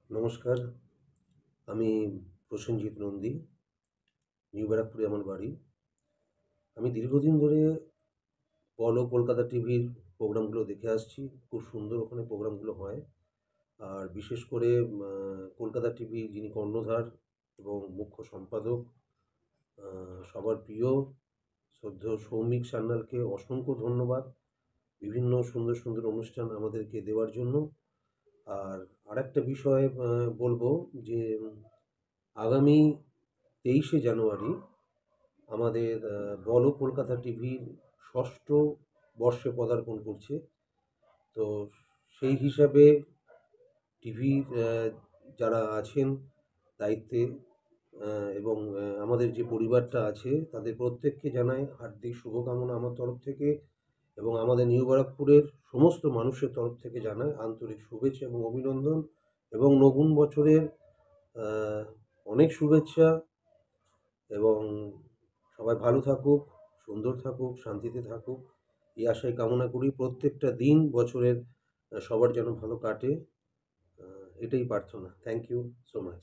নমস্কার, আমি প্রসেনজিৎ নন্দী। নিউ ব্যারাকপুরে আমার বাড়ি। আমি দীর্ঘদিন ধরে বলো কলকাতা টিভির প্রোগ্রামগুলো দেখে আসছি। খুব সুন্দর ওখানে প্রোগ্রামগুলো হয়। আর বিশেষ করে কলকাতা টিভি যিনি কর্ণধার এবং মুখ্য সম্পাদক, সবার প্রিয় শ্রদ্ধেয় সৌমিক সান্যালকে অসংখ্য ধন্যবাদ বিভিন্ন সুন্দর সুন্দর অনুষ্ঠান আমাদেরকে দেওয়ার জন্য। আর আরেকটা বিষয় বলবো যে আগামী 23শে জানুয়ারি আমাদের বলো কলকাতা টিভির ষষ্ঠ বর্ষে পদার্পণ করছে। তো সেই হিসাবে টিভির যারা আছেন দায়িত্বে এবং আমাদের যে পরিবারটা আছে তাদের প্রত্যেককে জানাই হার্দিক শুভকামনা আমার তরফ থেকে, এবং আমাদের নিউ ব্যারাকপুরের সমস্ত মানুষের তরফ থেকে জানাই আন্তরিক শুভেচ্ছা এবং অভিনন্দন এবং নতুন বছরের আহ, অনেক শুভেচ্ছা। এবং সবাই ভালো থাকুক, সুন্দর থাকুক, শান্তিতে থাকুক, এই আশায় কামনা করি। প্রত্যেকটা দিন বছরের সবার যেন ভালো কাটে, এটাই প্রার্থনা। Thank you so much.